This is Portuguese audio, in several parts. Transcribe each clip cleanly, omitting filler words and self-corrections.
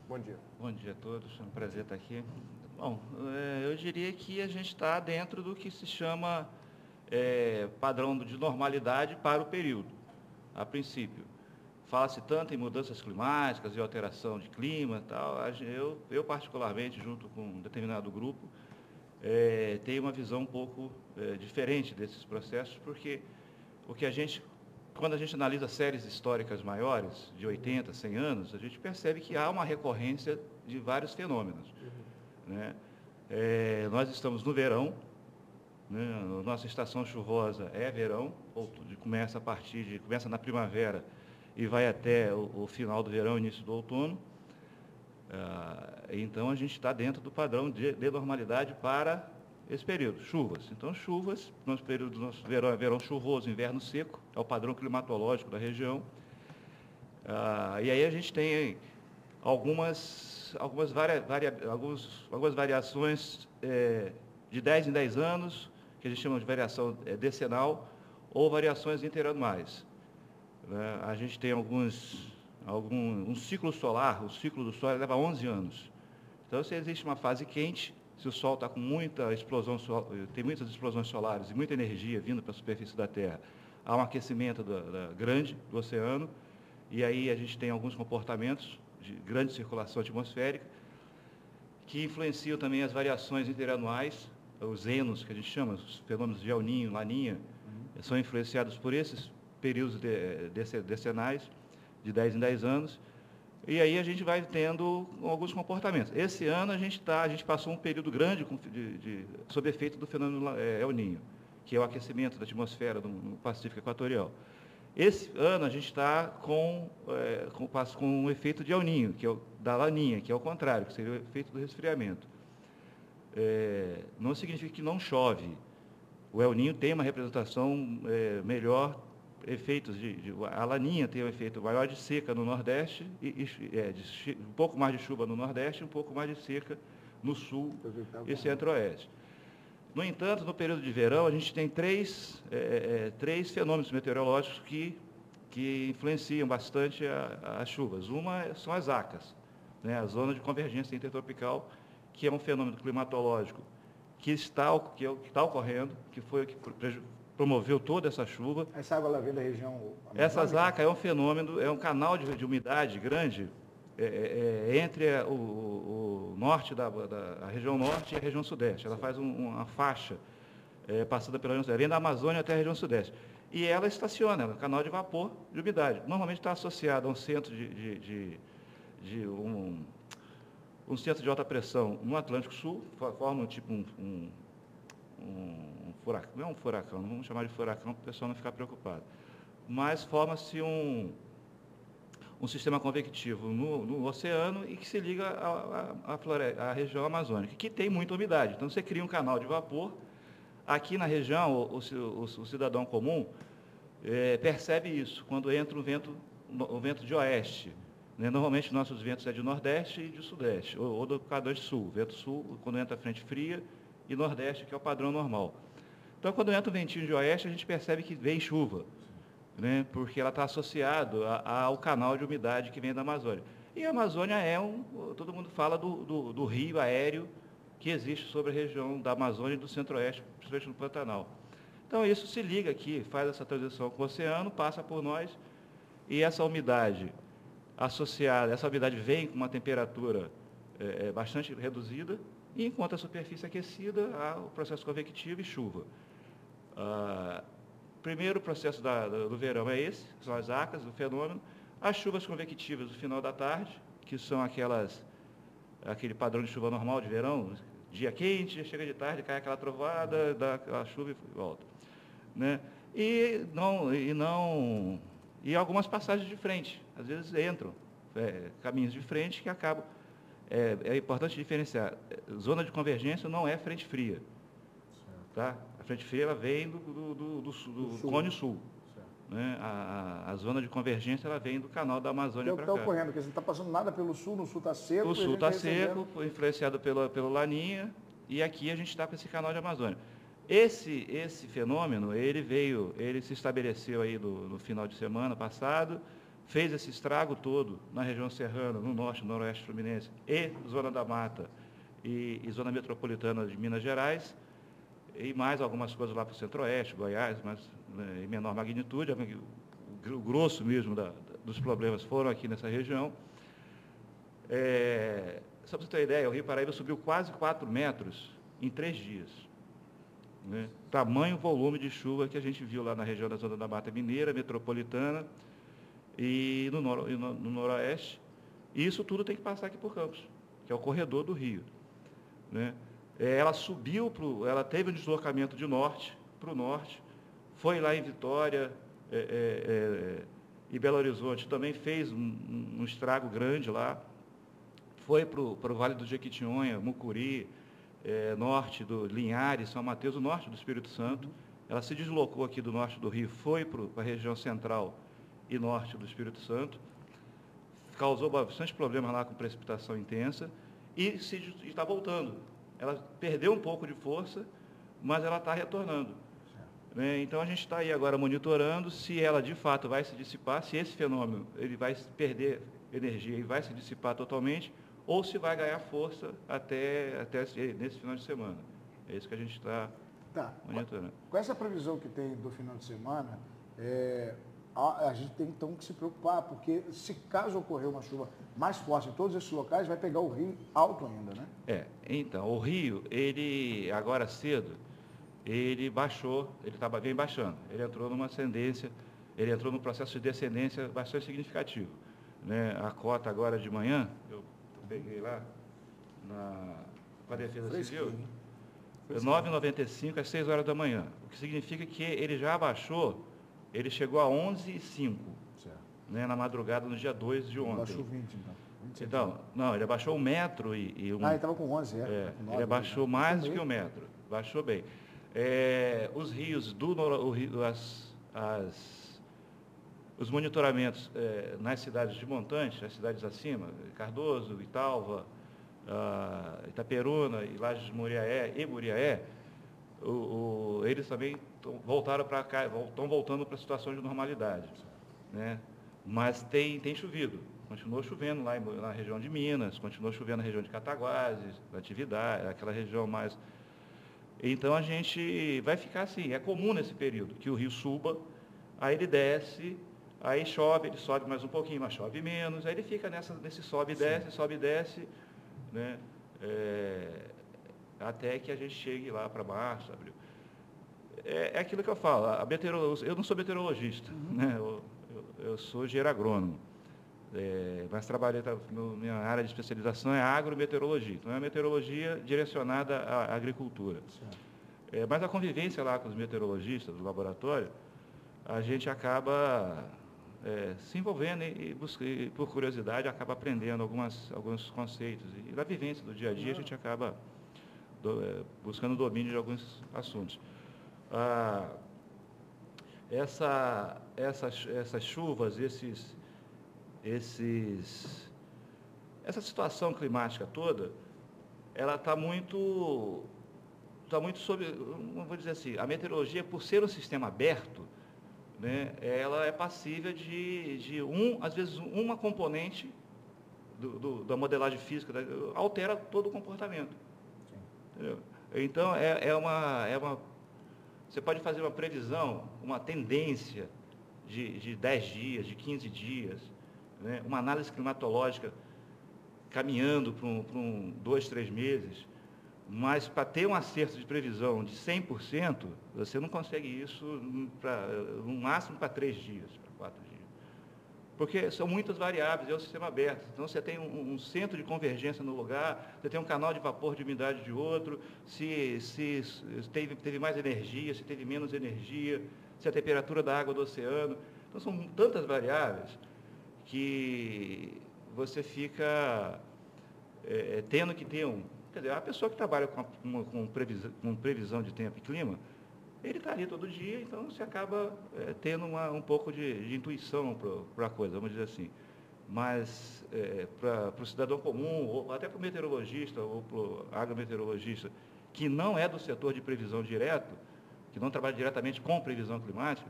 Bom dia. Bom dia a todos, é um prazer estar aqui. Bom, eu diria que a gente está dentro do que se chama padrão de normalidade para o período, a princípio. Fala-se tanto em mudanças climáticas e alteração de clima e tal. Eu particularmente, junto com um determinado grupo, tenho uma visão um pouco diferente desses processos, porque o que quando a gente analisa séries históricas maiores, de 80, 100 anos, a gente percebe que há uma recorrência de vários fenômenos. Né? Nós estamos no verão, né? Nossa estação chuvosa é verão, começa na primavera e vai até o final do verão, início do outono. Então, a gente está dentro do padrão de normalidade para esse período, chuvas. Então, chuvas, nosso período do nosso verão é verão chuvoso, inverno seco, é o padrão climatológico da região. E aí a gente tem algumas variações de 10 em 10 anos, que a gente chama de variação decenal, ou variações interanuais. A gente tem um ciclo solar, o ciclo do Sol leva 11 anos. Então, se existe uma fase quente, se o Sol está com muita explosão, tem muitas explosões solares e muita energia vindo para a superfície da Terra, há um aquecimento grande do oceano, e aí a gente tem alguns comportamentos de grande circulação atmosférica, que influenciam também as variações interanuais, os enos, que a gente chama, os fenômenos de El Niño, Laninha, são influenciados por esses períodos decenais, de 10 em 10 anos, e aí a gente vai tendo alguns comportamentos. Esse ano a gente passou um período grande sob efeito do fenômeno El Niño, que é o aquecimento da atmosfera no Pacífico Equatorial. Esse ano a gente está com um efeito de El Niño, que é da Laninha, que é o contrário, que seria o efeito do resfriamento. Não significa que não chove. O El Niño tem uma representação melhor, efeitos a Laninha tem um efeito maior de seca no Nordeste, um pouco mais de chuva no Nordeste e um pouco mais de seca no Sul e Centro-Oeste. No entanto, no período de verão, a gente tem três fenômenos meteorológicos que influenciam bastante as chuvas. Uma são as ACAS, né, a Zona de Convergência Intertropical, que é um fenômeno climatológico que está ocorrendo, que foi o que promoveu toda essa chuva. Essa água ela vem da região amazônica? Essa ZACA é um fenômeno, é um canal de umidade grande entre o norte a região norte e a região sudeste. Ela faz uma faixa passando pela região sudeste, vem da Amazônia até a região sudeste. E ela estaciona, é um canal de vapor de umidade. Normalmente está associado a um centro um centro de alta pressão no Atlântico Sul, forma um furacão, não é um furacão, não vamos chamar de furacão para o pessoal não ficar preocupado, mas forma-se um sistema convectivo no oceano e que se liga à região amazônica, que tem muita umidade. Então, você cria um canal de vapor. Aqui na região, o cidadão comum percebe isso quando entra o vento de oeste. Né? Normalmente, nossos ventos é de nordeste e de sudeste, ou do quadrante sul. Vento sul, quando entra a frente fria, e nordeste, que é o padrão normal. Então, quando entra o ventinho de oeste, a gente percebe que vem chuva, né? Porque ela está associada ao canal de umidade que vem da Amazônia. E a Amazônia todo mundo fala do rio aéreo que existe sobre a região da Amazônia e do Centro-Oeste, principalmente no Pantanal. Então, isso se liga aqui, faz essa transição com o oceano, passa por nós, e essa umidade vem com uma temperatura bastante reduzida, e enquanto a superfície é aquecida, há o processo convectivo e chuva. Primeiro processo do verão é esse, são as ACAS, o fenômeno. As chuvas convectivas no final da tarde, que são aquele padrão de chuva normal de verão, dia quente, chega de tarde, cai aquela trovada, dá aquela chuva e volta. Né? E algumas passagens de frente, às vezes entram caminhos de frente que acabam. É importante diferenciar. Zona de convergência não é frente fria. Tá? A frente fria ela vem do cone sul. Né? A zona de convergência ela vem do canal da Amazônia para cá. Está ocorrendo, porque você não está passando nada pelo sul, no sul está seco. O sul está seco, influenciado pelo Laninha, e aqui a gente está com esse canal de Amazônia. Esse fenômeno, ele se estabeleceu aí no final de semana passado, fez esse estrago todo na região serrana, no norte, no noroeste fluminense, e Zona da Mata e Zona Metropolitana de Minas Gerais, e mais algumas coisas lá para o centro-oeste, Goiás, mas em menor magnitude. O grosso mesmo dos problemas foram aqui nessa região. Só para você ter uma ideia, o Rio Paraíba subiu quase 4 metros em 3 dias. Né? Tamanho volume de chuva que a gente viu lá na região da Zona da Mata Mineira, Metropolitana e no noroeste. E isso tudo tem que passar aqui por Campos, que é o corredor do Rio. Né? Ela subiu, ela teve um deslocamento de norte para o norte, foi lá em Vitória e Belo Horizonte, também fez um estrago grande lá, foi para o Vale do Jequitinhonha, Mucuri, norte do Linhares, São Mateus, o norte do Espírito Santo. Ela se deslocou aqui do norte do Rio, foi para a região central e norte do Espírito Santo, causou bastante problema lá com precipitação intensa e está voltando. Ela perdeu um pouco de força, mas ela está retornando. Né? Então, a gente está aí agora monitorando se ela, de fato, vai se dissipar, se esse fenômeno ele vai perder energia e vai se dissipar totalmente, ou se vai ganhar força até nesse final de semana. É isso que a gente está monitorando. Com essa previsão que tem do final de semana, a gente tem então que se preocupar, porque se caso ocorrer uma chuva mais forte em todos esses locais, vai pegar o rio alto ainda, né? Então, o rio, ele agora cedo, ele baixou, vem baixando, ele entrou numa ascendência, ele entrou num processo de descendência bastante significativo. Né? A cota agora de manhã, eu peguei lá com a Defesa Civil, 9h95 às 6 horas da manhã, o que significa que ele já abaixou, ele chegou a 11,5, né, na madrugada, no dia 2 de ontem. Abaixou 20, então. 20 então, não, ele abaixou 1 metro e 1. Ele estava com 11, com 9, ele abaixou mais do que 1 meio. metro, baixou bem. Os rios, os monitoramentos nas cidades de montante, as cidades acima, Cardoso, Italva, Itaperuna, e Lajes de Muriaé e Muriaé, eles também voltaram para cá, estão voltando para a situação de normalidade. Né? Mas tem chovido, continuou chovendo lá na região de Minas, continuou chovendo na região de Cataguases, Natividade, aquela região mais... Então, a gente vai ficar assim, é comum nesse período, que o rio suba, aí ele desce, aí chove, ele sobe mais um pouquinho, mas chove menos, aí ele fica nesse sobe e desce, né? Até que a gente chegue lá para março, abril. É aquilo que eu falo, eu não sou meteorologista, né? Eu sou engenheiro agrônomo, mas trabalhei, minha área de especialização é agrometeorologia, então é meteorologia direcionada à agricultura. Mas a convivência lá com os meteorologistas do laboratório, a gente acaba se envolvendo e por curiosidade, acaba aprendendo alguns conceitos. E na vivência do dia a dia, a gente acaba buscando o domínio de alguns assuntos. Essas chuvas, essa situação climática toda, ela está muito sob, vou dizer assim, a meteorologia, por ser um sistema aberto, né, ela é passível às vezes, uma componente da modelagem física, altera todo o comportamento. Entendeu? Então, você pode fazer uma previsão, uma tendência de 10 dias, de 15 dias, né, uma análise climatológica caminhando para 2, 3 meses, mas para ter um acerto de previsão de 100%, você não consegue isso no máximo para 3 dias, para 4 dias. Porque são muitas variáveis, é um sistema aberto. Então, você tem um centro de convergência no lugar, você tem um canal de vapor de umidade de outro, se teve mais energia, se teve menos energia, se a temperatura da água do oceano. Então, são tantas variáveis que você fica tendo que ter Quer dizer, a pessoa que trabalha com previsão de tempo e clima, ele está ali todo dia, então você acaba tendo um pouco de intuição para a coisa, vamos dizer assim. Mas para o cidadão comum, ou até para o meteorologista, ou para o agrometeorologista, que não é do setor de previsão direto, que não trabalha diretamente com previsão climática,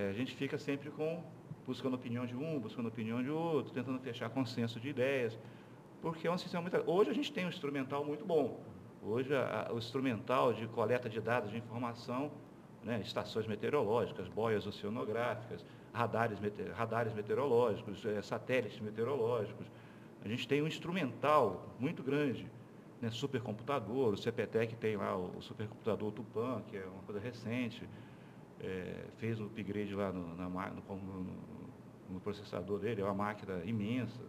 a gente fica sempre com buscando opinião de um, buscando opinião de outro, tentando fechar consenso de ideias, porque é um sistema muito... Hoje a gente tem um instrumental muito bom. Hoje o instrumental de coleta de dados de informação, né, estações meteorológicas, boias oceanográficas, radares meteorológicos, satélites meteorológicos. A gente tem um instrumental muito grande, né, supercomputador, o CPTEC tem lá o supercomputador Tupã, que é uma coisa recente, fez um upgrade lá no processador dele, é uma máquina imensa,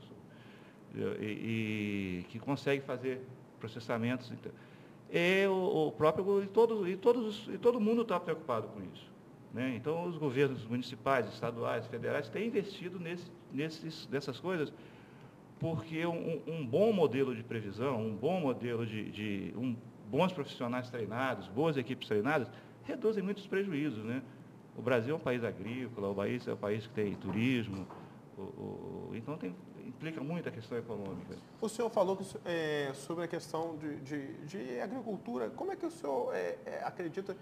e que consegue fazer processamentos. E o próprio, todo mundo está preocupado com isso, né? Então, os governos municipais, estaduais, federais têm investido nessas coisas, porque um bom modelo de previsão, um bom modelo bons profissionais treinados, boas equipes treinadas, reduzem muitos prejuízos, né? O Brasil é um país agrícola, o país é um país que tem turismo, então implica muito a questão econômica. O senhor falou sobre a questão de agricultura. Como é que o senhor acredita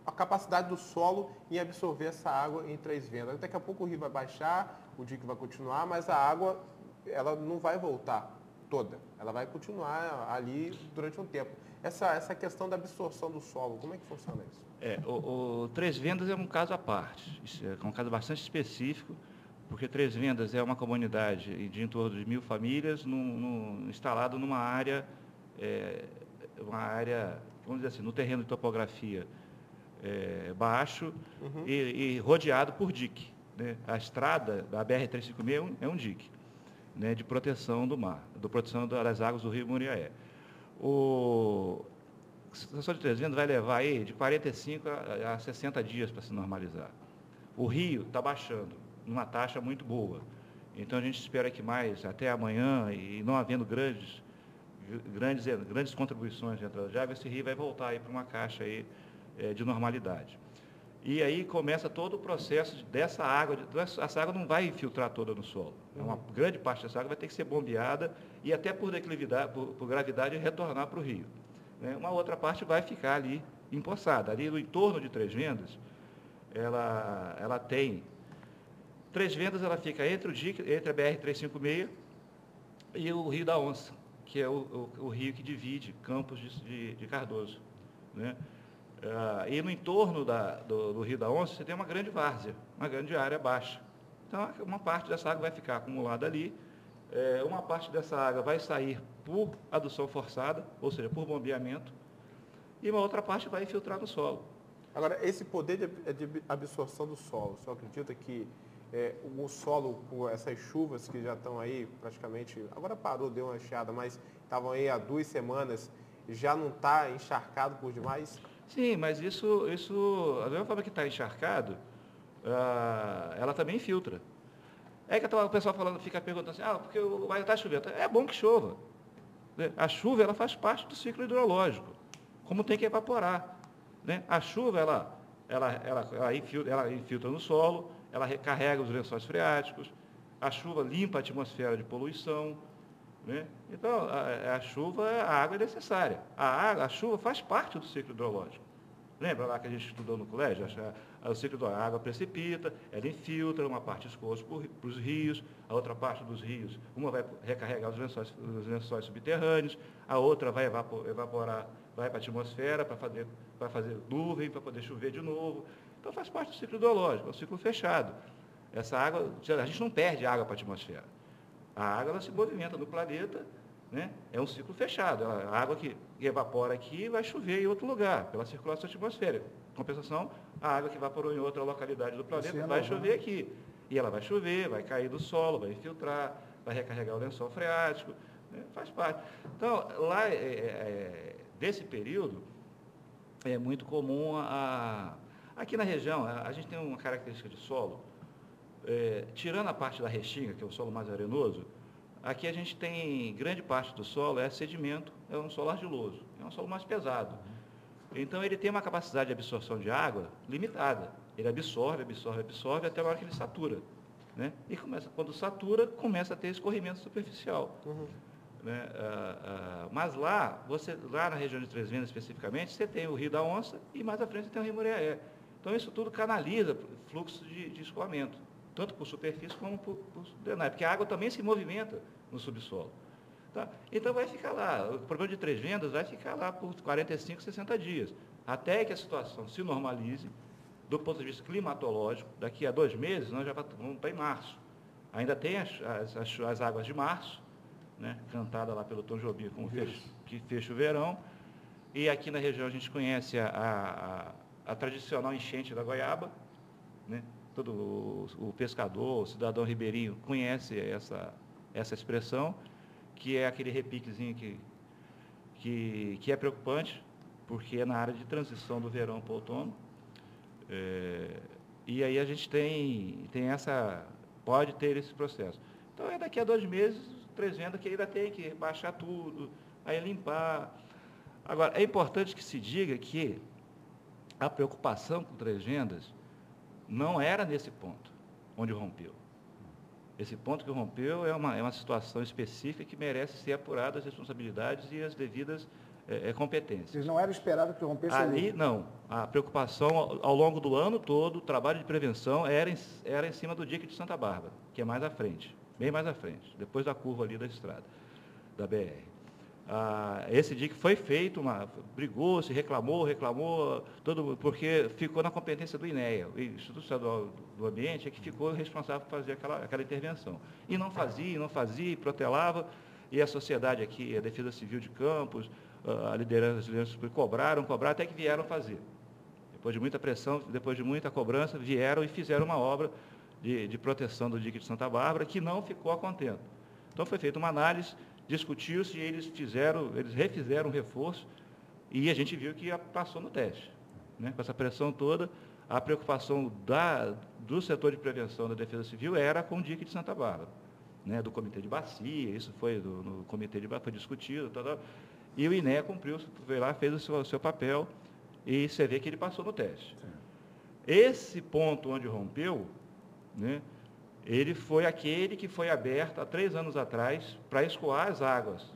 a capacidade do solo em absorver essa água em Três Vendas? Daqui a pouco o rio vai baixar, o dique vai continuar, mas a água ela não vai voltar toda. Ela vai continuar ali durante um tempo. Essa questão da absorção do solo, como é que funciona isso? O Três Vendas é um caso à parte. Isso é um caso bastante específico, porque Três Vendas é uma comunidade de em torno de 1.000 famílias instalado numa área, vamos dizer assim, no terreno de topografia baixo, uhum, e rodeado por dique, né? A estrada da BR-356 é um dique, né, de proteção do mar, de proteção das águas do rio Muriaé. A situação de Três Vendas vai levar aí de 45 a 60 dias para se normalizar. O rio está baixando numa taxa muito boa. Então, a gente espera que mais até amanhã, e não havendo grandes contribuições de entrada de água, esse rio vai voltar aí para uma caixa aí, de normalidade. E aí começa todo o processo dessa água. Essa água não vai infiltrar toda no solo. Uma grande parte dessa água vai ter que ser bombeada e até por declividade, por gravidade, retornar para o rio. Uma outra parte vai ficar ali empoçada. Ali no entorno de Três Vendas, ela tem... Três Vendas, ela fica entre a BR-356 e o Rio da Onça, que é o rio que divide Campos de Cardoso, né? E no entorno do Rio da Onça, você tem uma grande várzea, uma grande área baixa. Então, uma parte dessa água vai ficar acumulada ali, uma parte dessa água vai sair por adução forçada, ou seja, por bombeamento, e uma outra parte vai infiltrar no solo. Agora, esse poder de absorção do solo, o senhor acredita que o solo, com essas chuvas que já estão aí praticamente, agora parou, deu uma enxada, mas estavam aí há 2 semanas, já não está encharcado por demais? Sim, mas isso da mesma forma que está encharcado, ela também filtra. É que o pessoal fica perguntando assim, porque vai estar chovendo. É bom que chova. A chuva, ela faz parte do ciclo hidrológico, como tem que evaporar, né? A chuva, ela infiltra no solo, ela recarrega os lençóis freáticos, a chuva limpa a atmosfera de poluição, né? Então, a chuva, a água é necessária. A chuva faz parte do ciclo hidrológico. Lembra lá que a gente estudou no colégio? O ciclo da água precipita, ela infiltra, uma parte escoa para os rios, a outra parte dos rios, uma vai recarregar os lençóis subterrâneos, a outra vai evaporar, vai para a atmosfera para fazer nuvem, para poder chover de novo. Então, faz parte do ciclo hidrológico, é um ciclo fechado. Essa água, a gente não perde água para a atmosfera. A água, ela se movimenta no planeta, né? É um ciclo fechado. A água que evapora aqui vai chover em outro lugar, pela circulação atmosférica. Em compensação, a água que evaporou em outra localidade do planeta vai chover aqui. E ela vai chover, vai cair do solo, vai infiltrar, vai recarregar o lençol freático, né? Faz parte. Então, lá, desse período, é muito comum aqui na região, a gente tem uma característica de solo, tirando a parte da restinga, que é o solo mais arenoso, aqui a gente tem grande parte do solo é sedimento, é um solo argiloso, é um solo mais pesado. Então, ele tem uma capacidade de absorção de água limitada. Ele absorve até a hora que ele satura, né? E quando satura, começa a ter escorrimento superficial. Uhum. Né? Mas lá na região de Três Vendas especificamente, você tem o Rio da Onça e mais à frente você tem o Rio Muriaé. Então, isso tudo canaliza fluxo de escoamento. tanto por superfície como por drenar, porque a água também se movimenta no subsolo. Tá? Então vai ficar lá, o problema de Três Vendas vai ficar lá por 45, 60 dias, até que a situação se normalize, do ponto de vista climatológico. Daqui a 2 meses, nós já vamos estar em março. Ainda tem as águas de março, né, cantada lá pelo Tom Jobim, que fecha o verão, e aqui na região a gente conhece a tradicional enchente da Goiaba, né? Todo o pescador, o cidadão ribeirinho conhece essa expressão, que é aquele repiquezinho que é preocupante, porque é na área de transição do verão para o outono. E aí a gente pode ter esse processo. Então é daqui a 2 meses, Três Vendas, que ainda tem que baixar tudo, aí limpar. Agora, é importante que se diga que a preocupação com Três Vendas não era nesse ponto onde rompeu. Esse ponto que rompeu é uma situação específica que merece ser apurada as responsabilidades e as devidas competências. Vocês não eram esperados que rompesse ali? Não. A preocupação ao longo do ano todo, o trabalho de prevenção era em cima do dique de Santa Bárbara, que é mais à frente, bem mais à frente, depois da curva ali da estrada, da BR. Esse dique foi feito, brigou-se, reclamou, porque ficou na competência do INEA, o Instituto Estadual do Ambiente, é que ficou responsável por fazer aquela intervenção. E não fazia, protelava, e a sociedade aqui, a Defesa Civil de Campos, a liderança cobraram, até que vieram fazer. Depois de muita pressão, depois de muita cobrança, vieram e fizeram uma obra de proteção do dique de Santa Bárbara, que não ficou a contento. Então foi feita uma análise, discutiu-se e eles refizeram o reforço e a gente viu que passou no teste. Né? Com essa pressão toda, a preocupação do setor de prevenção da Defesa Civil era com o dique de Santa Bárbara, né? Do Comitê de Bacia, isso foi no Comitê de Bacia, foi discutido, e o INEA cumpriu, foi lá, fez o seu papel e você vê que ele passou no teste. Sim. Esse ponto onde rompeu, né? Ele foi aquele que foi aberto há 3 anos atrás para escoar as águas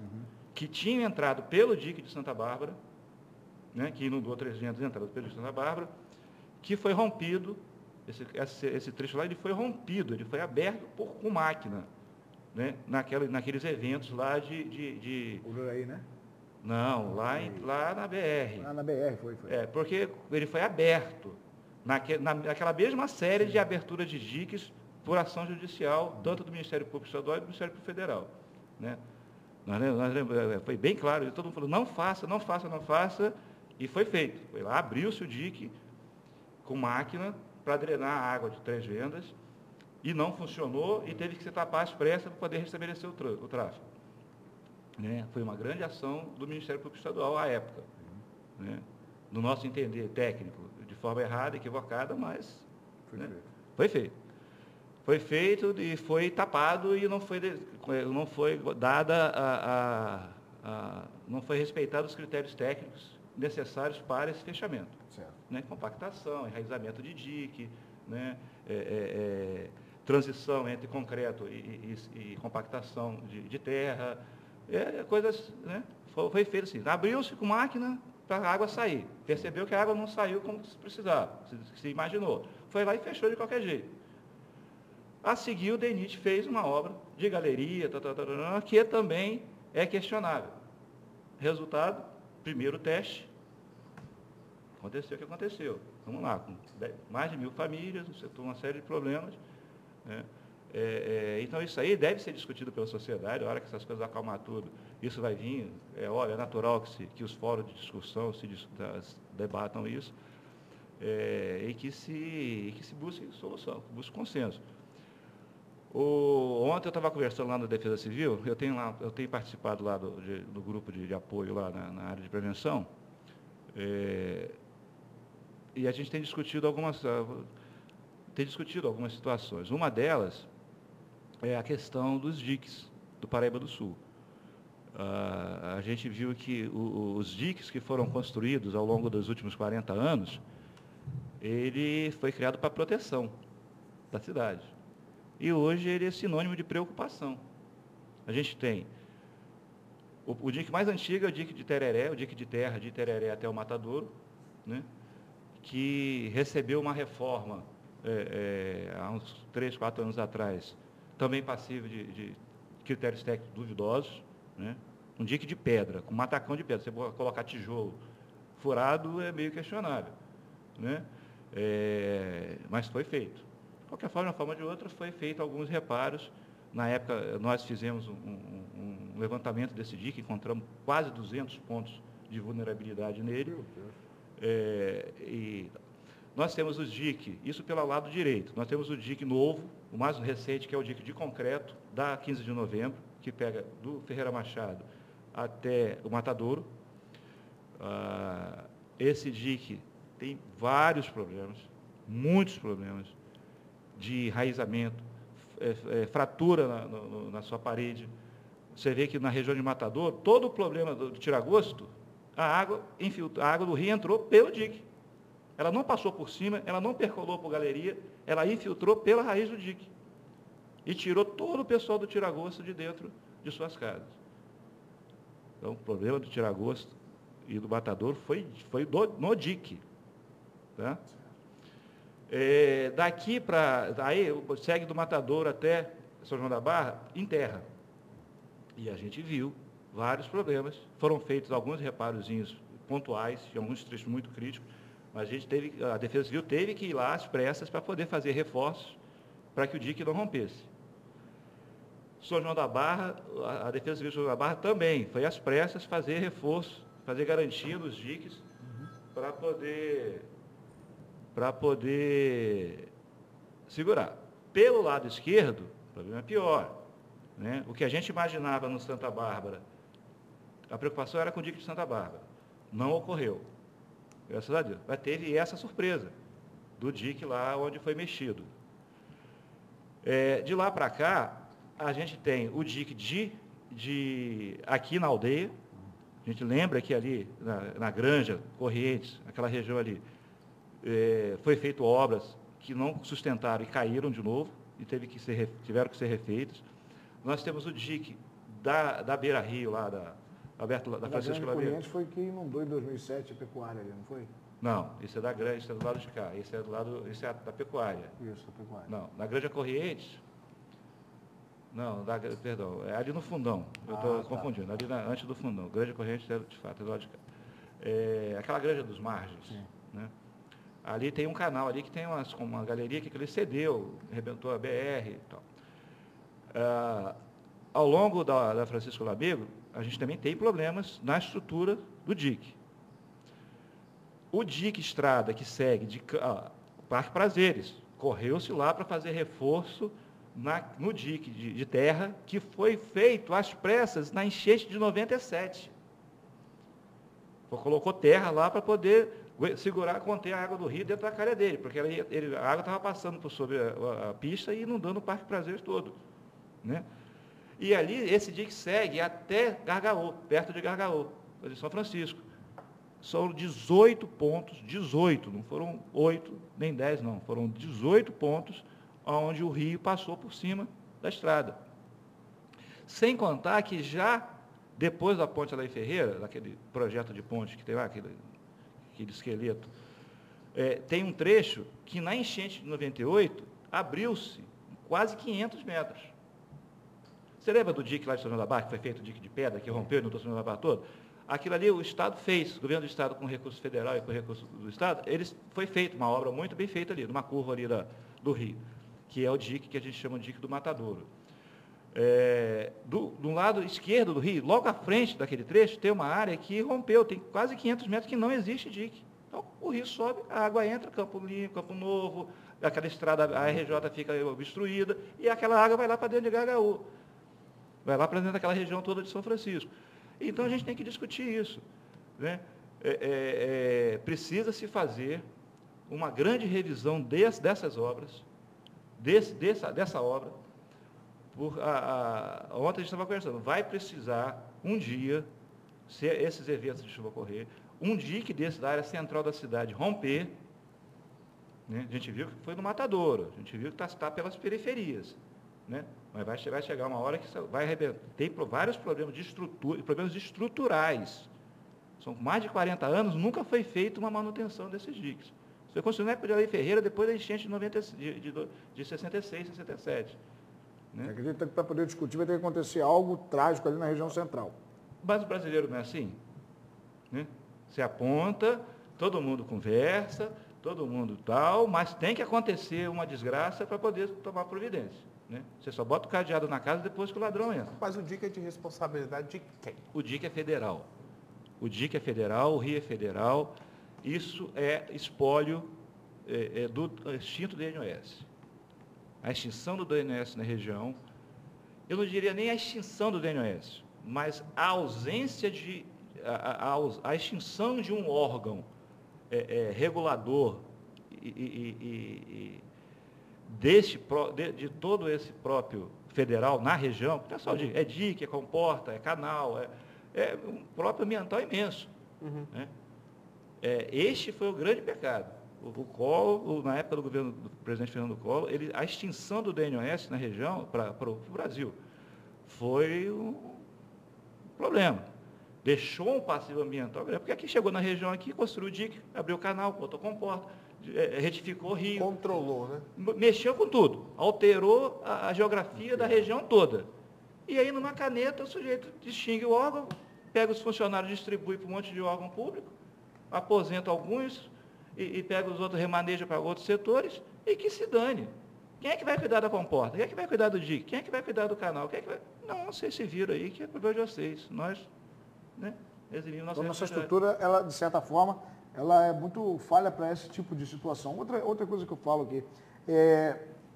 que tinham entrado pelo dique de Santa Bárbara, né, que inundou 300 entradas pelo dique de Santa Bárbara, que foi rompido, esse trecho lá, ele foi rompido, ele foi aberto com máquina, né, naqueles eventos lá de... Ururaí, né? Não, lá na BR. Lá na BR, foi. Porque ele foi aberto, naquela mesma série de abertura de diques, por ação judicial, tanto do Ministério Público Estadual e do Ministério Público Federal. Né? Foi bem claro, todo mundo falou, não faça, e foi feito. Foi lá, abriu-se o dique com máquina para drenar a água de Três Vendas, e não funcionou, e teve que se tapar as pressas para poder restabelecer o tráfego. Né? Foi uma grande ação do Ministério Público Estadual à época. Né? No nosso entender técnico, de forma errada, equivocada, mas foi feito. Foi feito e foi tapado e não foi dada não foi respeitado os critérios técnicos necessários para esse fechamento. Né? Compactação, enraizamento de dique, né? Transição entre concreto e compactação de terra, coisas, né? Foi feito assim, abriu-se com máquina para a água sair, percebeu que a água não saiu como se precisava, se imaginou, foi lá e fechou de qualquer jeito. A seguir, o DENIT fez uma obra de galeria, que também é questionável. Resultado, primeiro teste, aconteceu o que aconteceu. Vamos lá, com mais de 1.000 famílias, no setor, uma série de problemas. Né? Então, isso aí deve ser discutido pela sociedade, a hora que essas coisas acalmar tudo, isso vai vir, é natural que os fóruns de discussão debatam isso, e que se busque solução, que busque consenso. Ontem eu estava conversando lá na Defesa Civil, eu tenho participado lá do grupo de apoio lá na área de prevenção, e a gente tem discutido algumas situações. Uma delas é a questão dos diques do Paraíba do Sul. A gente viu que os diques que foram construídos ao longo dos últimos 40 anos, ele foi criado para proteção da cidade. E hoje ele é sinônimo de preocupação. A gente tem o dique mais antigo, é o dique de Tereré, o dique de terra de Tereré até o Matadouro, né, que recebeu uma reforma há uns 3, 4 anos atrás, também passível de critérios técnicos duvidosos, né? Um dique de pedra, com matacão de pedra, você colocar tijolo furado é meio questionável, né? Mas foi feito. De qualquer forma, de uma forma ou de outra, foi feito alguns reparos. Na época, nós fizemos um levantamento desse dique, encontramos quase 200 pontos de vulnerabilidade nele. E nós temos o dique, isso pelo lado direito, nós temos o dique novo, o mais recente, que é o dique de concreto, da 15 de novembro, que pega do Ferreira Machado até o Matadouro. Esse dique tem vários problemas, muitos problemas, de enraizamento, fratura na sua parede. Você vê que na região de Matadouro, todo o problema do tiragosto, a água do rio entrou pelo dique. Ela não passou por cima, ela não percolou por galeria, ela infiltrou pela raiz do dique. E tirou todo o pessoal do tiragosto de dentro de suas casas. Então, o problema do tiragosto e do Matadouro foi no dique. Tá? Daqui para... Aí, segue do Matadouro até São João da Barra, em terra. E a gente viu vários problemas. Foram feitos alguns reparozinhos pontuais, em alguns trechos muito críticos, mas a Defesa Civil teve que ir lá às pressas para poder fazer reforços para que o dique não rompesse. São João da Barra, a Defesa Civil de São João da Barra também foi às pressas fazer reforço, fazer garantia nos diques, para poder segurar. Pelo lado esquerdo, o problema é pior, né? O que a gente imaginava no Santa Bárbara, a preocupação era com o dique de Santa Bárbara. Não ocorreu, graças a Deus. Mas teve essa surpresa do dique lá onde foi mexido. De lá para cá, a gente tem o dique aqui na aldeia. A gente lembra que ali, na Granja, Correntes, aquela região ali, foi feito obras que não sustentaram e caíram de novo, e tiveram que ser refeitas. Nós temos o dique da Beira Rio, lá da Francisco Labeira. Correntes foi que inundou em 2007 a pecuária ali, não foi? Não, isso é da Granja, isso é do lado de cá, isso é da pecuária. Isso, a pecuária. Não, na Granja Correntes, não, perdão, é ali no fundão, eu estou confundindo, ali antes do fundão. Granja Correntes, de fato, é do lado de cá. Aquela Granja dos Margens, né? Ali tem um canal ali que tem uma galeria que ele cedeu, arrebentou a BR e tal. Ao longo da Francisco Lamego, a gente também tem problemas na estrutura do dique. O dique estrada que segue Parque Prazeres, correu-se lá para fazer reforço no dique de terra, que foi feito às pressas na enchente de 97. Colocou terra lá para poder conter a água do rio dentro da calha dele, porque a água estava passando por sobre a pista e inundando o Parque Prazeres todo, né? E ali, esse dique segue até Gargaô, perto de Gargaô, de São Francisco. São 18 pontos, 18, não foram 8 nem 10, não, foram 18 pontos onde o rio passou por cima da estrada. Sem contar que já depois da ponte Alain Ferreira, daquele projeto de ponte que tem lá, aquele esqueleto, tem um trecho que na enchente de 98 abriu-se quase 500 metros. Você lembra do dique lá de São João da Barra, que foi feito o dique de pedra, que rompeu e inundou São João da Barra todo? Aquilo ali o Estado fez, o governo do Estado com recurso federal e com recurso do Estado, foi feita uma obra muito bem feita ali, numa curva ali do rio, que é o dique que a gente chama de dique do Matadouro. Do lado esquerdo do rio, logo à frente daquele trecho, tem uma área que rompeu, tem quase 500 metros que não existe dique. Então, o rio sobe, a água entra, Campo Limpo, Campo Novo, aquela estrada, a RJ fica obstruída, e aquela água vai lá para dentro de Gargaú. Vai lá para dentro daquela região toda de São Francisco. Então, a gente tem que discutir isso, né? Precisa-se fazer uma grande revisão dessas obras, dessa obra. Ontem a gente estava conversando, vai precisar um dia, se esses eventos de chuva ocorrer, um dique desse da área central da cidade romper, né? A gente viu que foi no Matadouro, a gente viu que está pelas periferias, né? Mas vai chegar uma hora que vai arrebentar. Tem vários problemas de estrutura, problemas estruturais. São mais de 40 anos, nunca foi feita uma manutenção desses diques. Foi construído na época de Alain Ferreira, depois da enchente de 66, 67. Né? Acredito que para poder discutir vai ter que acontecer algo trágico ali na região central. Mas o brasileiro não é assim? Né? Você aponta, todo mundo conversa, todo mundo tal, mas tem que acontecer uma desgraça para poder tomar providência. Né? Você só bota o cadeado na casa depois que o ladrão entra. Mas o DIC é de responsabilidade de quem? O DIC é federal. O DIC é federal, o RIE é federal. Isso é espólio do extinto DNOS. A extinção do DNOS na região, eu não diria nem a extinção do DNOS, mas a ausência de... A extinção de um órgão regulador de todo esse próprio federal na região, não é só é DIC, é comporta, é canal, é um próprio ambiental imenso. Uhum. Né? Este foi o grande pecado. O Collor, na época do governo do presidente Fernando Collor, a extinção do DNOS na região, para o Brasil, foi um problema. Deixou um passivo ambiental, porque aqui chegou na região, aqui, construiu o DIC, abriu o canal, botou comporta, retificou o rio. Controlou, né? Mexeu com tudo, alterou a geografia da região toda. E aí, numa caneta, o sujeito distingue o órgão, pega os funcionários, distribui para um monte de órgão público, aposenta alguns e pega os outros, remaneja para outros setores e que se dane. Quem é que vai cuidar da comporta? Quem é que vai cuidar do DIC? Quem é que vai cuidar do canal? Quem é que vai... Não, vocês se viram aí, que é problema de vocês. Nós, né, eximimos nossa Então, nossa estrutura, ela, de certa forma, ela é muito falha para esse tipo de situação. Outra coisa que eu falo aqui,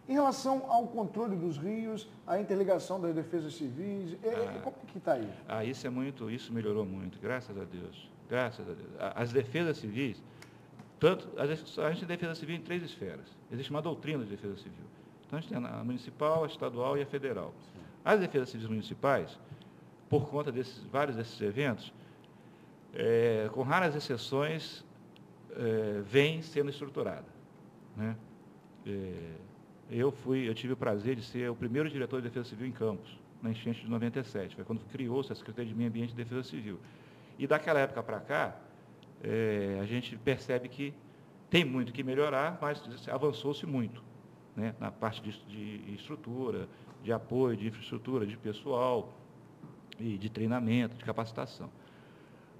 em relação ao controle dos rios, a interligação das defesas civis, como que está aí? Isso melhorou muito, graças a Deus. Graças a Deus. As defesas civis, a gente tem defesa civil em 3 esferas. Existe uma doutrina de defesa civil. Então, a gente tem a municipal, a estadual e a federal. Sim. As defesas civis municipais, por conta vários desses eventos, com raras exceções, vem sendo estruturada. Né? Eu tive o prazer de ser o primeiro diretor de defesa civil em Campos, na enchente de 97. Foi quando criou-se a Secretaria de Meio Ambiente e Defesa Civil. E daquela época para cá, a gente percebe que tem muito que melhorar, mas avançou-se muito, né? Na parte de estrutura, de apoio, de infraestrutura, de pessoal, e de treinamento, de capacitação.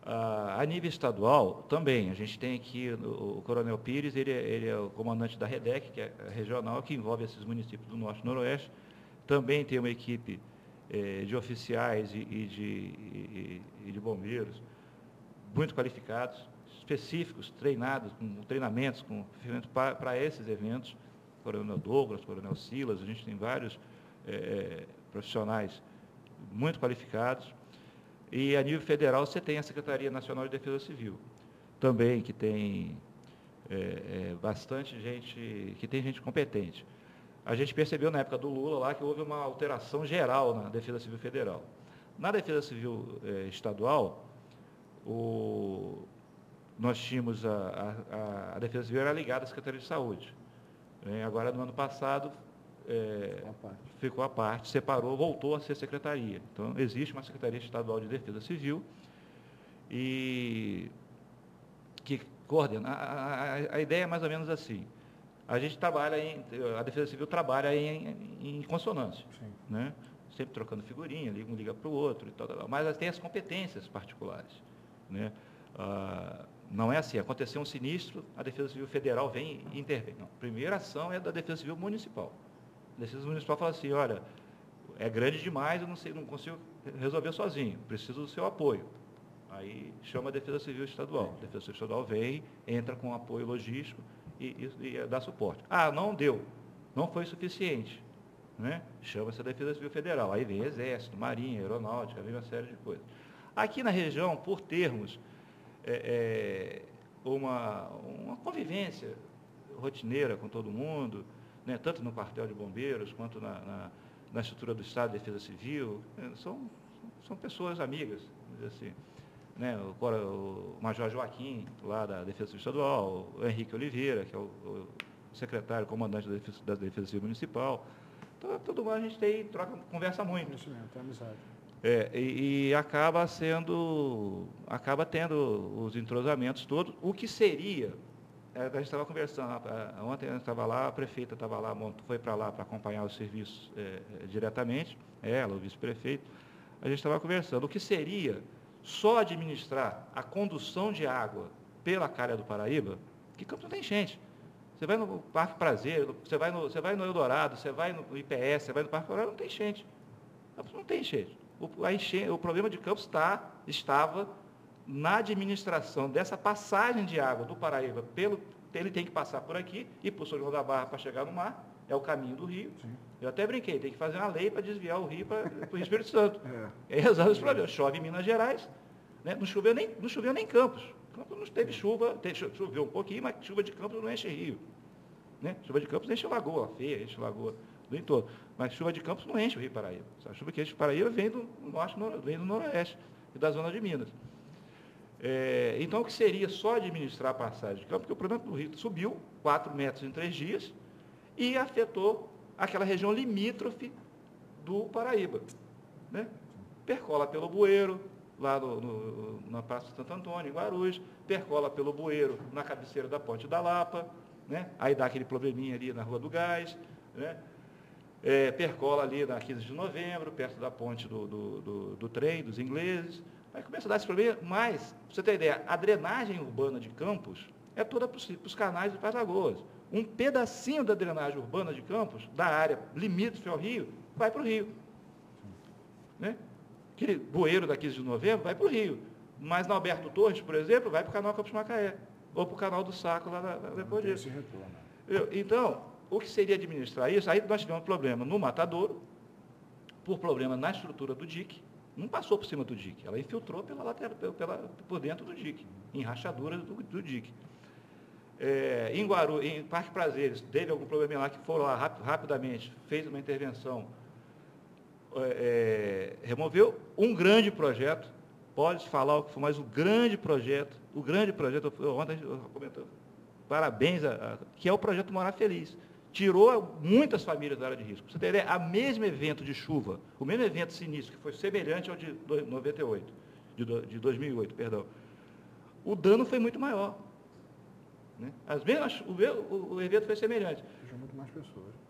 A nível estadual, também, a gente tem aqui o Coronel Pires, ele é o comandante da REDEC, que é regional, que envolve esses municípios do Norte e Noroeste. Também tem uma equipe de oficiais e de bombeiros, muito qualificados, específicos, treinados, com treinamentos, para esses eventos. Coronel Douglas, Coronel Silas, a gente tem vários profissionais muito qualificados. E a nível federal você tem a Secretaria Nacional de Defesa Civil, também, que tem bastante gente, que tem gente competente. A gente percebeu na época do Lula lá que houve uma alteração geral na Defesa Civil Federal. Na Defesa Civil Estadual, nós tínhamos a Defesa Civil era ligada à Secretaria de Saúde. Agora, no ano passado, ficou à parte, separou, voltou a ser secretaria. Então, existe uma Secretaria Estadual de Defesa Civil e que coordena. A ideia é mais ou menos assim. A Defesa Civil trabalha em consonância, né? Sempre trocando figurinha, um liga para o outro, e tal, mas tem as competências particulares, né? Não é assim, aconteceu um sinistro, a Defesa Civil Federal vem e intervém. Não, a primeira ação é da Defesa Civil Municipal. A Defesa Municipal fala assim, olha, é grande demais, eu não consigo resolver sozinho, preciso do seu apoio. Aí chama a Defesa Civil Estadual. A Defesa Civil Estadual vem, entra com apoio logístico e dá suporte. Não deu, não foi suficiente, né? Chama-se a Defesa Civil Federal. Aí vem Exército, Marinha, Aeronáutica, vem uma série de coisas. Aqui na região, por termos uma convivência rotineira com todo mundo, né, tanto no quartel de bombeiros quanto na estrutura do Estado de Defesa Civil, são pessoas amigas, vamos dizer assim. Né, o Major Joaquim, lá da Defesa Civil Estadual, o Henrique Oliveira, que é o secretário, comandante da Defesa Civil Municipal. Então, todo mundo a gente conversa muito. Conhecimento, amizade. E acaba tendo os entrosamentos todos, o que seria A gente estava conversando, ontem a gente estava lá, a prefeita estava lá, foi para lá para acompanhar os serviços diretamente, ela, o vice-prefeito. A gente estava conversando, o que seria só administrar a condução de água pela Calha do Paraíba, que Campos não tem enchente. Você vai no Parque Prazer, você vai no Eldorado, você vai no IPS, você vai no Parque Eldorado, não tem enchente. Campos não tem enchente. O problema de Campos estava na administração dessa passagem de água do Paraíba, ele tem que passar por aqui e por São João da Barra para chegar no mar, é o caminho do rio. Sim. Eu até brinquei, tem que fazer uma lei para desviar o rio para o Espírito Santo. É resolve os problemas. Chove em Minas Gerais, né? Não choveu nem Campos. Campos não teve chuva, choveu um pouquinho, mas chuva de Campos não enche rio. Né? Chuva de Campos enche Lagoa Feia, enche Lagoa do entorno. Mas chuva de Campos não enche o Rio Paraíba. A chuva que enche o Paraíba vem do norte, vem do noroeste e da zona de Minas. Então, o que seria só administrar a passagem de Campos? Porque o problema do rio subiu 4 metros em 3 dias e afetou aquela região limítrofe do Paraíba. Né? Percola pelo Bueiro, lá na Praça de Santo Antônio, em Guarulhos, percola pelo Bueiro, na cabeceira da Ponte da Lapa, né? Aí dá aquele probleminha ali na Rua do Gás, né? Percola ali na 15 de novembro, perto da ponte do trem, dos ingleses. Aí começa a dar esse problema, mas, para você ter ideia, a drenagem urbana de Campos é toda para os canais e para as lagoas. Um pedacinho da drenagem urbana de Campos, da área limítrofe ao rio, vai para o rio. Né? Aquele bueiro da 15 de novembro vai para o rio. Mas na Alberto Torres, por exemplo, vai para o canal Campos Macaé. Ou para o canal do Saco, lá depois disso. Então, o que seria administrar isso? Aí nós tivemos um problema no Matadouro, por problema na estrutura do dique, não passou por cima do dique, ela infiltrou pela lateral, por dentro do dique, em rachaduras do dique. Em Guarulhos, em Parque Prazeres, teve algum problema lá que foram lá rapidamente, fez uma intervenção, removeu um grande projeto, pode falar o que for, mas o grande projeto, ontem eu comentei, parabéns, que é o projeto Morar Feliz. Tirou muitas famílias da área de risco. Você tem ideia, o mesmo evento de chuva, o mesmo evento sinistro, que foi semelhante ao de 2008, perdão, o dano foi muito maior. Né? O evento foi semelhante.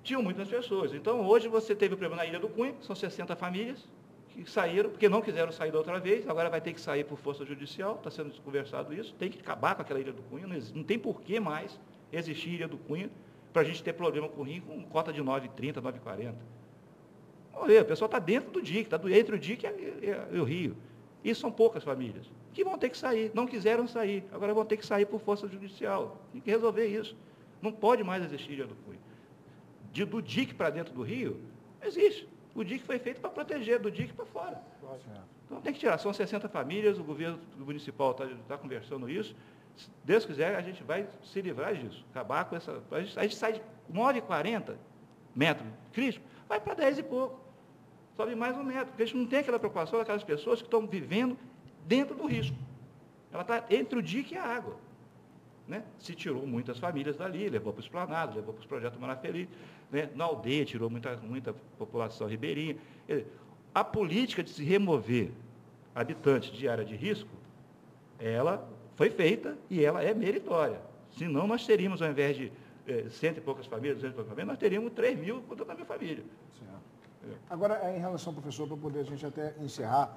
Tinham muitas pessoas. Então, hoje você teve o problema na Ilha do Cunha, são 60 famílias que saíram, porque não quiseram sair da outra vez, agora vai ter que sair por força judicial, está sendo conversado isso, tem que acabar com aquela Ilha do Cunha, não tem por que mais existir Ilha do Cunha, para a gente ter problema com o rio com cota de 9,30, 9,40. Olha, o pessoal está dentro do dique, está entre o dique e o rio. E são poucas famílias que vão ter que sair, não quiseram sair, agora vão ter que sair por força judicial. Tem que resolver isso. Não pode mais existir Ilha do Cunha. Do dique para dentro do rio, não existe. O dique foi feito para proteger, do dique para fora. Então tem que tirar. São 60 famílias, o governo municipal está conversando isso. Se Deus quiser, a gente vai se livrar disso. Acabar com essa. A gente sai de 9,40 metros crítico, vai para 10 e pouco. Sobe mais um metro, porque a gente não tem aquela preocupação daquelas pessoas que estão vivendo dentro do risco. Ela está entre o dique e a água. Né? Se tirou muitas famílias dali, levou para os planados, levou para os projetos Morar Feliz. Né? Na aldeia, tirou muita população ribeirinha. A política de se remover habitantes de área de risco, ela foi feita e ela é meritória. Senão, nós teríamos, ao invés de 100 e poucas famílias, 200 e poucas famílias, nós teríamos 3.000 com toda a minha família. Agora, em relação, professor, para poder a gente até encerrar,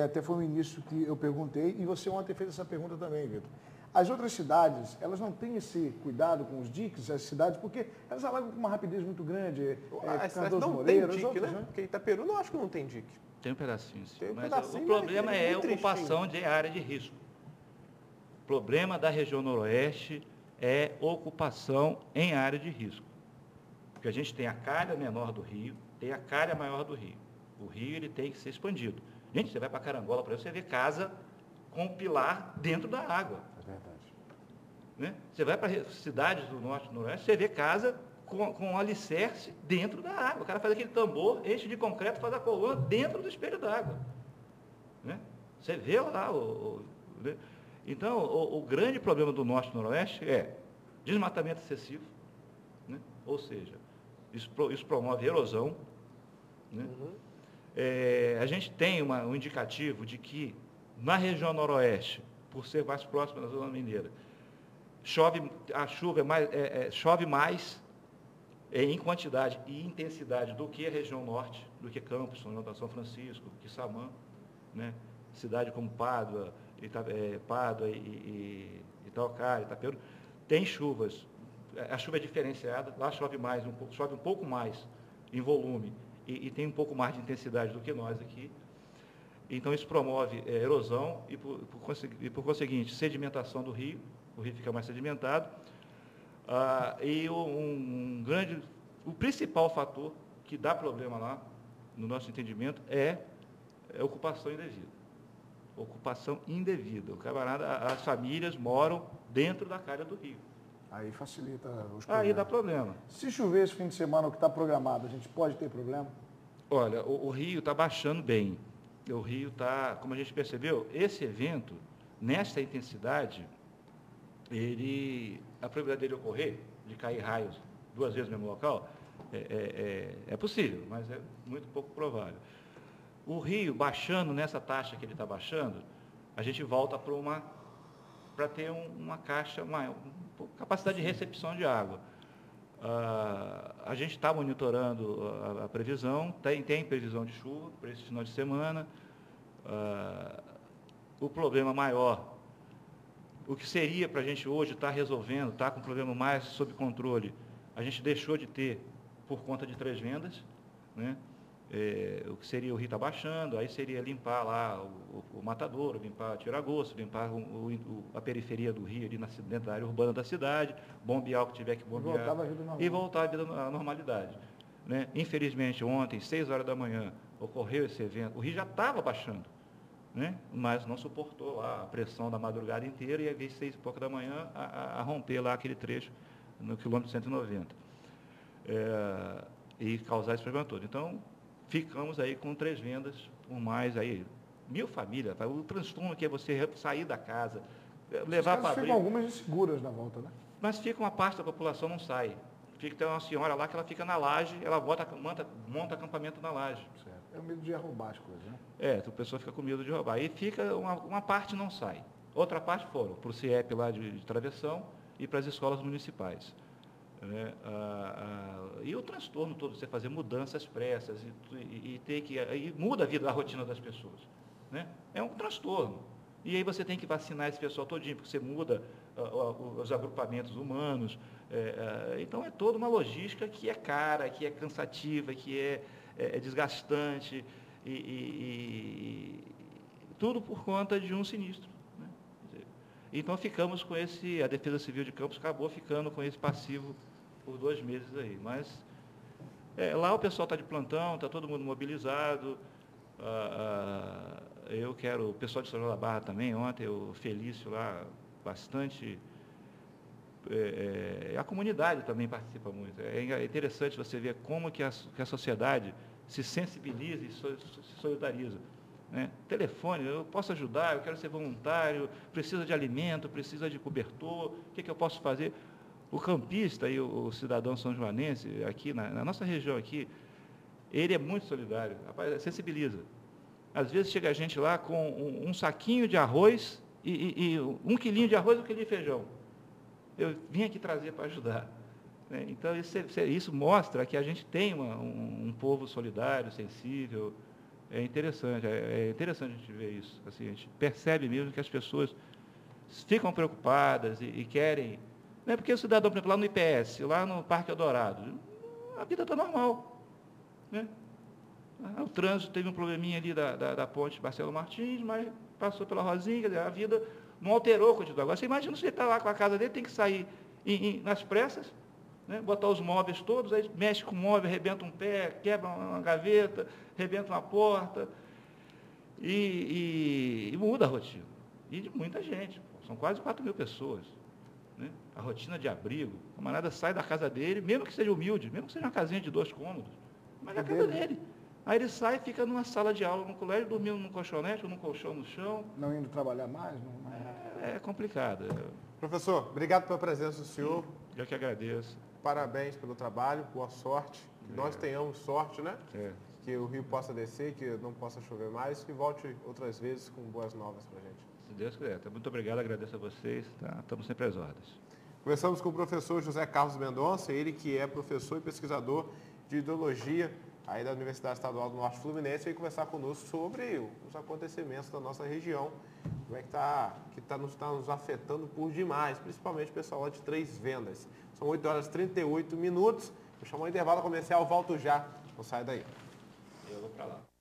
até foi no início que eu perguntei, e você ontem fez essa pergunta também, Vitor. As outras cidades, elas não têm esse cuidado com os diques, as cidades, porque elas alagam com uma rapidez muito grande. As cidades não tem dique, outras, né? Porque Itaperu não acho que não tem dique. Tem um pedacinho, sim. Mas pedacinho, o problema é a ocupação de área de risco. O problema da região noroeste é ocupação em área de risco. Porque a gente tem a calha menor do rio, tem a calha maior do rio. O rio ele tem que ser expandido. Gente, você vai para Carangola, por exemplo, você vê casa com pilar dentro da água. É verdade. Né? Você vai para cidades do norte e do noroeste, você vê casa com alicerce dentro da água. O cara faz aquele tambor, enche de concreto, faz a coluna dentro do espelho d'água. Né? Você vê lá. Né? Então, o grande problema do norte e do noroeste é desmatamento excessivo, né? Ou seja, isso promove erosão. Né? A gente tem um indicativo de que na região noroeste, por ser mais próxima da zona mineira, a chuva chove mais em quantidade e intensidade do que a região norte, do que Campos, São Francisco, do que Samã, né? Cidade como Pádua, Pádua e Itaocari, Itaperu, tem chuvas. A chuva é diferenciada, lá chove um pouco mais em volume e tem um pouco mais de intensidade do que nós aqui. Então, isso promove erosão e, por conseguinte, sedimentação do rio. O rio fica mais sedimentado. E o principal fator que dá problema lá, no nosso entendimento, é a ocupação indevida. Ocupação indevida. As famílias moram dentro da calha do rio. Aí facilita os problemas. Aí dá problema. Se chover esse fim de semana, o que está programado, a gente pode ter problema? Olha, o rio está baixando bem. O rio está, como a gente percebeu, esse evento, nesta intensidade, a probabilidade dele ocorrer, de cair raios 2 vezes no mesmo local, é possível, mas é muito pouco provável. O rio baixando nessa taxa que ele está baixando, a gente volta para ter uma caixa, uma capacidade de recepção de água. A gente está monitorando a previsão, tem previsão de chuva para esse final de semana. O problema maior, o que seria para a gente hoje estar resolvendo, estar com o problema mais sob controle, a gente deixou de ter por conta de 3 vendas, né? O que seria o rio está baixando, aí seria limpar lá o matadouro, limpar tira-gosto, limpar a periferia do rio, ali dentro da área urbana da cidade, bombear o que tiver que bombear e voltar à vida à normalidade. Né? Infelizmente, ontem, 6 horas da manhã, ocorreu esse evento. O rio já estava baixando, né? Mas não suportou lá a pressão da madrugada inteira e, às vezes, 6 e pouco da manhã, a romper lá aquele trecho no quilômetro 190. E causar esse problema todo. Então, ficamos aí com 3 vendas, por mais aí, 1000 famílias. O transtorno que é você sair da casa, levar para abrir. Ficam algumas inseguras na volta, né? Mas fica uma parte da população não sai. Tem uma senhora lá que ela fica na laje, ela monta acampamento na laje. Certo. É o medo de roubar as coisas, né? A pessoa fica com medo de roubar. E fica, uma parte não sai. Outra parte foram para o CIEP lá de travessão e para as escolas municipais. Né? E o transtorno todo, você fazer mudanças expressas e ter que... E muda a vida, a rotina das pessoas. Né? É um transtorno. E aí você tem que vacinar esse pessoal todinho, porque você muda os agrupamentos humanos. Então, é toda uma logística que é cara, que é cansativa, que é desgastante, e tudo por conta de um sinistro. Né? Então, ficamos com a Defesa Civil de Campos acabou ficando com esse passivo por 2 meses aí. Mas lá o pessoal está de plantão, está todo mundo mobilizado. O pessoal de São João da Barra também, ontem, o Felício lá, bastante... a comunidade também participa muito. É interessante você ver como que a sociedade se sensibiliza e se solidariza. Né? Telefone, eu posso ajudar, eu quero ser voluntário, precisa de alimento, precisa de cobertor, o que eu posso fazer? O campista e o cidadão são-joanense, aqui na nossa região aqui, ele é muito solidário, rapaz, sensibiliza. Às vezes chega a gente lá com um saquinho de arroz e 1 quilinho de arroz e 1 quilinho de feijão. Eu vim aqui trazer para ajudar. Né? Então, isso mostra que a gente tem um povo solidário, sensível. É interessante a gente ver isso. Assim, a gente percebe mesmo que as pessoas ficam preocupadas e querem... Não é porque o cidadão, por exemplo, lá no IPS, lá no Parque Eldorado, a vida está normal. Né? O trânsito teve um probleminha ali da ponte Marcelo Martins, mas passou pela Rosinha, quer dizer, a vida não alterou o cotidiano. Agora, você imagina se ele está lá com a casa dele, tem que sair nas pressas, né, botar os móveis todos, aí mexe com o móvel, arrebenta um pé, quebra uma gaveta, arrebenta uma porta, e muda a rotina. E de muita gente, são quase 4.000 pessoas. Né? A rotina de abrigo, o camarada sai da casa dele, mesmo que seja humilde, mesmo que seja uma casinha de 2 cômodos, mas é a casa dele. Aí ele sai e fica numa sala de aula no colégio, dormindo num colchonete ou num colchão no chão. Não indo trabalhar mais? É complicado. Professor, obrigado pela presença do senhor. Eu que agradeço. Parabéns pelo trabalho, boa sorte. Que nós tenhamos sorte, né? Que o rio possa descer, que não possa chover mais, que volte outras vezes com boas novas para a gente. Se Deus quiser. Muito obrigado, agradeço a vocês. Tá? Estamos sempre às ordens. Conversamos com o professor José Carlos Mendonça, ele que é professor e pesquisador de hidrologia aí da Universidade Estadual do Norte Fluminense, veio conversar conosco sobre os acontecimentos da nossa região, como é que está nos afetando por demais, principalmente o pessoal lá de Três Vendas. São 8 horas e 38 minutos, vou chamar o intervalo comercial, volto já, não sai daí. Eu vou para lá.